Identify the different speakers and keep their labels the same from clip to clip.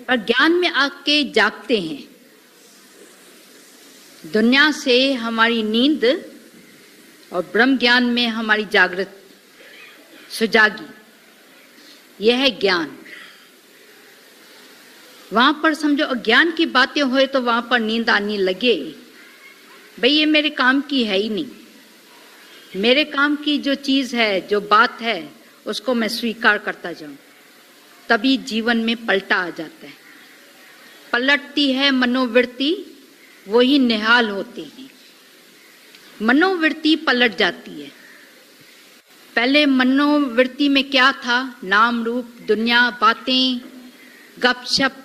Speaker 1: पर ज्ञान में आके जागते हैं। दुनिया से हमारी नींद और ब्रह्म ज्ञान में हमारी जागृत सुजागी, यह है ज्ञान। वहां पर समझो अज्ञान की बातें होए तो वहां पर नींद आने लगे, भाई ये मेरे काम की है ही नहीं, मेरे काम की जो चीज है, जो बात है, उसको मैं स्वीकार करता जाऊं, तभी जीवन में पलटा आ जाता है। पलटती है मनोवृत्ति, वही निहाल होती है। मनोवृत्ति पलट जाती है। पहले मनोवृत्ति में क्या था? नाम रूप, दुनिया, बातें, गपशप,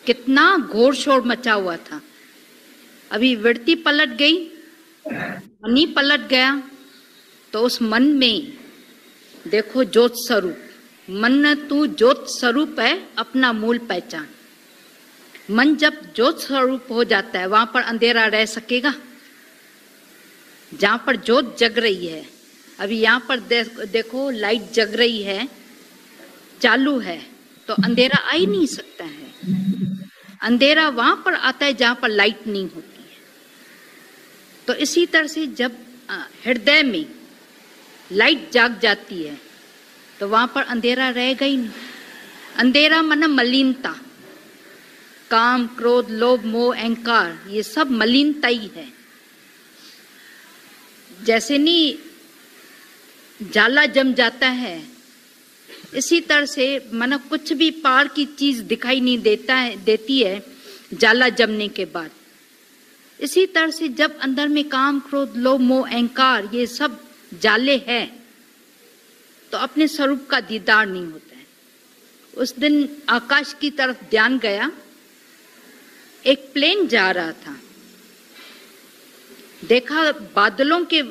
Speaker 1: कितना घोर शोर मचा हुआ था। अभी वृत्ति पलट गई, मन ही पलट गया, तो उस मन में देखो ज्योत स्वरूप। मन तू ज्योत स्वरूप है, अपना मूल पहचान। मन जब ज्योत स्वरूप हो जाता है, वहां पर अंधेरा रह सकेगा? जहां पर ज्योत जग रही है, अभी यहाँ पर देखो लाइट जग रही है, चालू है, तो अंधेरा आ ही नहीं सकता है। अंधेरा वहां पर आता है जहां पर लाइट नहीं होती है। तो इसी तरह से जब हृदय में लाइट जाग जाती है, तो वहां पर अंधेरा रहेगा ही नहीं। अंधेरा मन मलिनता, काम, क्रोध, लोभ, मोह, अहंकार, ये सब मलिनता ही है। जैसे नहीं जाला जम जाता है, इसी तरह से मन कुछ भी पार की चीज दिखाई नहीं देती है जाला जमने के बाद। इसी तरह से जब अंदर में काम, क्रोध, लोभ, मोह, अहंकार, ये सब जाले हैं, तो अपने स्वरूप का दीदार नहीं होता है। उस दिन आकाश की तरफ ध्यान गया, एक प्लेन जा रहा था, देखा बादलों के,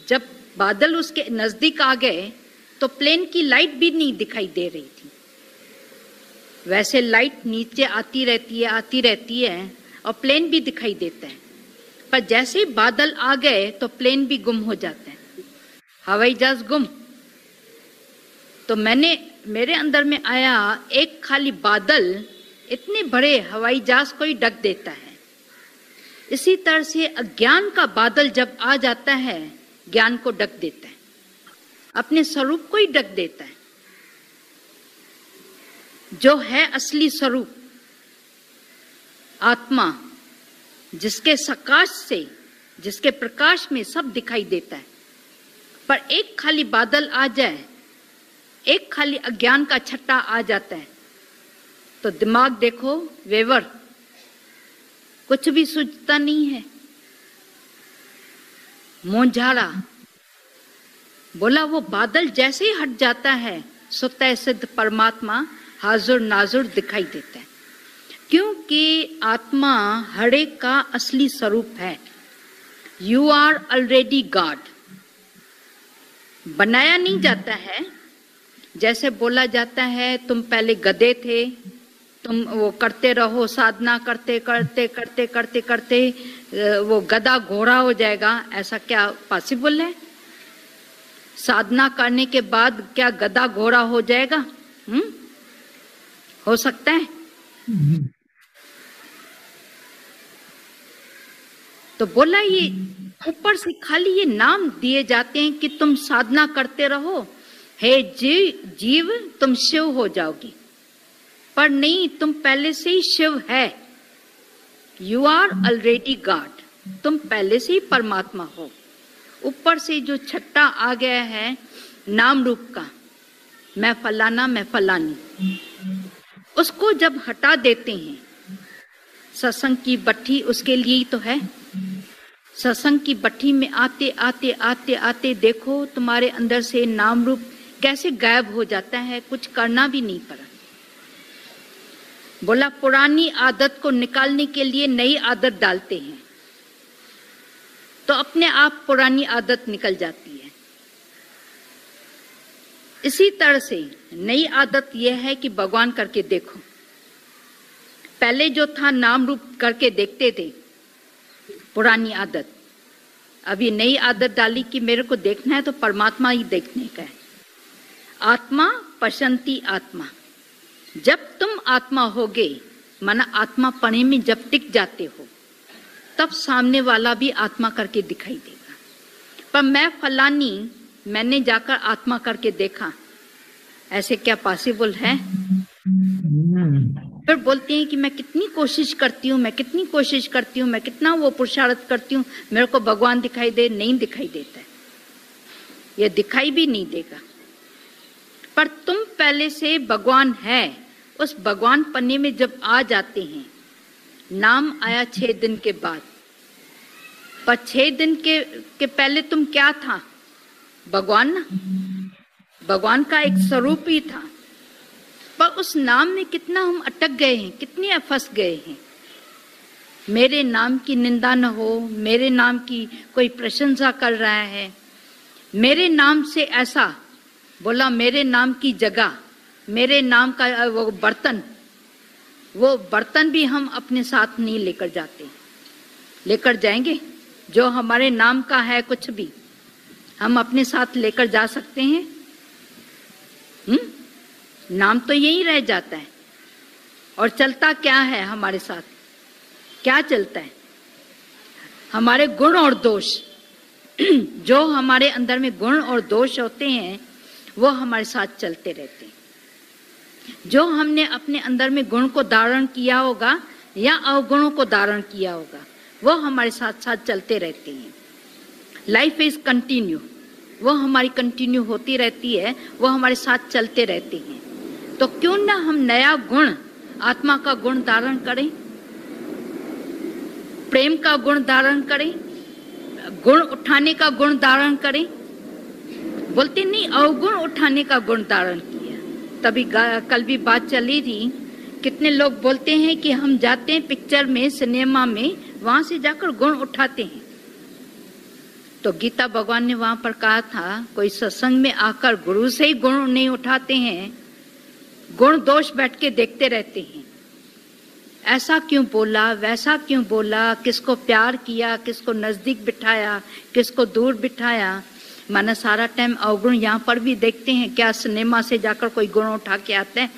Speaker 1: जब बादल उसके नजदीक आ गए तो प्लेन की लाइट भी नहीं दिखाई दे रही थी। वैसे लाइट नीचे आती रहती है और प्लेन भी दिखाई देता है, पर जैसे ही बादल आ गए तो प्लेन भी गुम हो जाता है, हवाई जहाज गुम। तो मेरे अंदर में आया, एक खाली बादल इतने बड़े हवाई जहाज को ही ढक देता है। इसी तरह से अज्ञान का बादल जब आ जाता है, ज्ञान को ढक देता है, अपने स्वरूप को ही ढक देता है। जो है असली स्वरूप आत्मा, जिसके सकाश से, जिसके प्रकाश में सब दिखाई देता है, पर एक खाली बादल आ जाए, एक खाली अज्ञान का छट्टा आ जाता है, तो दिमाग देखो वेवर, कुछ भी सूझता नहीं है, मोंझाड़ा। बोला वो बादल जैसे ही हट जाता है, स्वतः सिद्ध परमात्मा हाजुर नाजुर दिखाई देता है। क्योंकि आत्मा हर एक का असली स्वरूप है। You are already God. बनाया नहीं जाता है। जैसे बोला जाता है तुम पहले गधे थे, तुम वो करते रहो, साधना करते करते करते करते करते वो गधा घोड़ा हो जाएगा, ऐसा क्या पॉसिबल है? साधना करने के बाद क्या गधा घोड़ा हो जाएगा? हो सकता है? तो बोला ये ऊपर से खाली ये नाम दिए जाते हैं कि तुम साधना करते रहो, हे जीव तुम शिव हो जाओगी, पर नहीं, तुम पहले से ही शिव है। यू आर ऑलरेडी गॉड, तुम पहले से ही परमात्मा हो। ऊपर से जो छट्टा आ गया है नाम रूप का, मैं फलाना मैं फलानी, उसको जब हटा देते हैं, सत्संग की भट्ठी उसके लिए ही तो है। सत्संग की भट्ठी में आते आते आते आते देखो तुम्हारे अंदर से नाम रूप कैसे गायब हो जाता है, कुछ करना भी नहीं पड़ा। बोला पुरानी आदत को निकालने के लिए नई आदत डालते हैं, तो अपने आप पुरानी आदत निकल जाती है। इसी तरह से नई आदत यह है कि भगवान करके देखो। पहले जो था नाम रूप करके देखते थे, पुरानी आदत। अभी नई आदत डाली कि मेरे को देखना है तो परमात्मा ही देखने का है। आत्मा पशंती आत्मा, जब तुम आत्मा होगे, माना आत्मा पणे में जब टिक जाते हो, तब सामने वाला भी आत्मा करके दिखाई देगा। पर मैं फलानी, मैंने जाकर आत्मा करके देखा, ऐसे क्या पॉसिबल है? फिर बोलते हैं कि मैं कितनी कोशिश करती हूँ, मैं कितनी कोशिश करती हूँ, मैं कितना वो पुरुषार्थ करती हूँ, मेरे को भगवान दिखाई दे, नहीं दिखाई देता है, ये दिखाई भी नहीं देगा। पर तुम पहले से भगवान है, उस भगवान पन्ने में जब आ जाते हैं, नाम आया 6 दिन के बाद, पर 6 दिन के पहले तुम क्या था? भगवान ना, भगवान का एक स्वरूप ही था। पर उस नाम में कितना हम अटक गए हैं, कितने फंस गए हैं। मेरे नाम की निंदा न हो, मेरे नाम की कोई प्रशंसा कर रहा है, मेरे नाम से ऐसा बोला, मेरे नाम की जगह, मेरे नाम का वो बर्तन भी हम अपने साथ नहीं लेकर जाते। लेकर जाएंगे? जो हमारे नाम का है कुछ भी हम अपने साथ लेकर जा सकते हैं? नाम तो यही रह जाता है। और चलता क्या है हमारे साथ? क्या चलता है? हमारे गुण और दोष। जो हमारे अंदर में गुण और दोष होते हैं वो हमारे साथ चलते रहते हैं। जो हमने अपने अंदर में गुण को धारण किया होगा या अवगुणों को धारण किया होगा, वो हमारे साथ साथ चलते रहते हैं। लाइफ इज कंटिन्यू, वो हमारी कंटिन्यू होती रहती है, वो हमारे साथ चलते रहते हैं। तो क्यों ना हम नया गुण, आत्मा का गुण धारण करें, प्रेम का गुण धारण करें, गुण उठाने का गुण धारण करें। बोलते नहीं, अवगुण उठाने का गुण धारण किया। तभी कल भी बात चली थी, कितने लोग बोलते हैं कि हम जाते हैं पिक्चर में, सिनेमा में, वहां से जाकर गुण उठाते हैं। तो गीता भगवान ने वहां पर कहा था, कोई सत्संग में आकर गुरु से ही गुण नहीं उठाते हैं, गुण दोष बैठ के देखते रहते हैं। ऐसा क्यों बोला, वैसा क्यों बोला, किसको प्यार किया, किसको नजदीक बिठाया, किसको दूर बिठाया। माना सारा टाइम अवगुण यहाँ पर भी देखते हैं क्या? सिनेमा से जाकर कोई गुण उठा के आते हैं?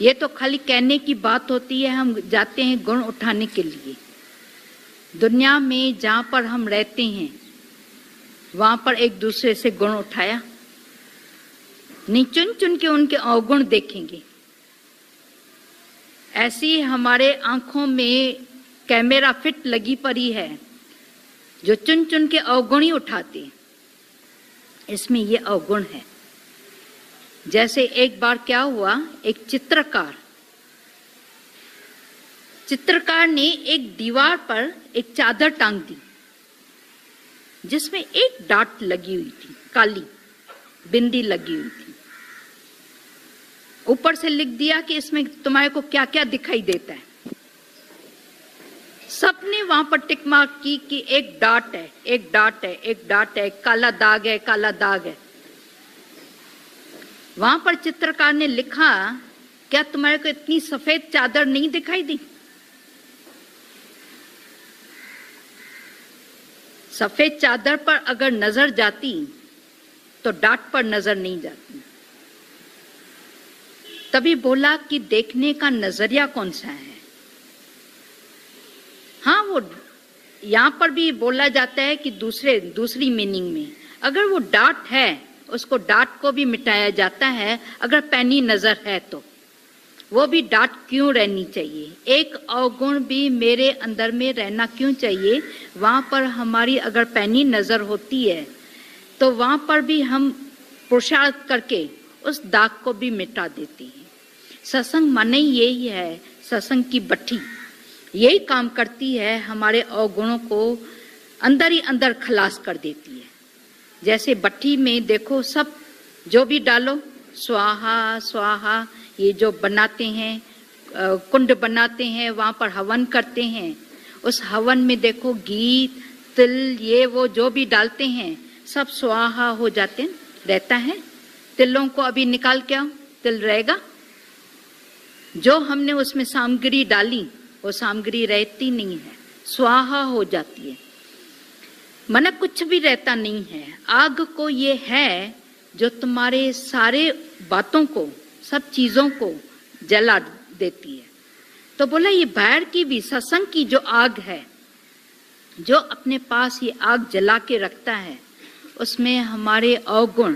Speaker 1: ये तो खाली कहने की बात होती है, हम जाते हैं गुण उठाने के लिए। दुनिया में जहाँ पर हम रहते हैं वहाँ पर एक दूसरे से गुण उठाया नहीं, चुन चुन के उनके अवगुण देखेंगे। ऐसी हमारे आंखों में कैमरा फिट लगी पड़ी है जो चुन चुन के अवगुण ही उठाते। इसमें ये अवगुण है। जैसे एक बार क्या हुआ, एक चित्रकार ने एक दीवार पर एक चादर टांग दी जिसमें एक डाट लगी हुई थी, काली बिंदी लगी हुई थी। ऊपर से लिख दिया कि इसमें तुम्हारे को क्या क्या दिखाई देता है। सबने वहां पर टिक मार्क की कि एक डाट है, एक डाट है, एक डाट है, काला दाग है, काला दाग है। वहां पर चित्रकार ने लिखा, क्या तुम्हारे को इतनी सफेद चादर नहीं दिखाई दी? सफेद चादर पर अगर नजर जाती तो डाट पर नजर नहीं जाती। तभी बोला कि देखने का नजरिया कौन सा है। हाँ, वो यहाँ पर भी बोला जाता है कि दूसरी मीनिंग में अगर वो डाट है, उसको डाट को भी मिटाया जाता है। अगर पैनी नजर है तो वो भी डाट क्यों रहनी चाहिए? एक अवगुण भी मेरे अंदर में रहना क्यों चाहिए? वहाँ पर हमारी अगर पैनी नजर होती है तो वहाँ पर भी हम पुरुषार्थ करके उस दाग को भी मिटा देते हैं। सत्संग माने यही है, सत्संग की भट्ठी यही काम करती है, हमारे अवगुणों को अंदर ही अंदर खलास कर देती है। जैसे भट्ठी में देखो, सब जो भी डालो स्वाहा स्वाहा, ये जो बनाते हैं, कुंड बनाते हैं, वहाँ पर हवन करते हैं। उस हवन में देखो घी, तिल, ये वो जो भी डालते हैं सब स्वाहा हो जाते हैं, रहता है। तिलों को अभी निकाल के आओ, तिल रहेगा। जो हमने उसमें सामग्री डाली वो सामग्री रहती नहीं है, स्वाहा हो जाती है। मन कुछ भी रहता नहीं है। आग को ये है जो तुम्हारे सारे बातों को सब चीजों को जला देती है। तो बोला ये बाहर की भी सत्संग की जो आग है, जो अपने पास ये आग जला के रखता है, उसमें हमारे अवगुण,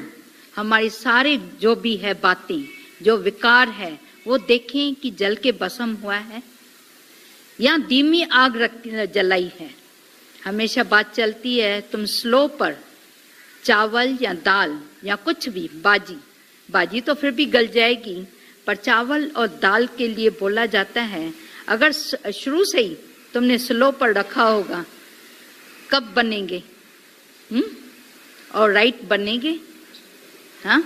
Speaker 1: हमारी सारे जो भी है बातें, जो विकार है, वो देखें कि जल के भस्म हुआ है या धीमी आग जलाई है। हमेशा बात चलती है तुम स्लो पर चावल या दाल या कुछ भी, बाजी तो फिर भी गल जाएगी, पर चावल और दाल के लिए बोला जाता है अगर शुरू से ही तुमने स्लो पर रखा होगा, कब बनेंगे? और राइट बनेंगे? हाँ,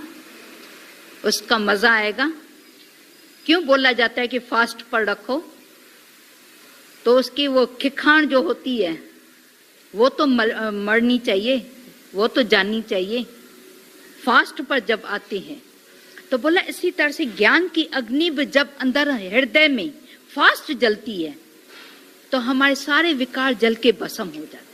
Speaker 1: उसका मजा आएगा। क्यों बोला जाता है कि फास्ट पर रखो? तो उसकी वो खिखाण जो होती है वो तो मरनी चाहिए, वो तो जाननी चाहिए फास्ट पर जब आते हैं। तो बोला इसी तरह से ज्ञान की अग्नि जब अंदर हृदय में फास्ट जलती है तो हमारे सारे विकार जल के भस्म हो जाते हैं।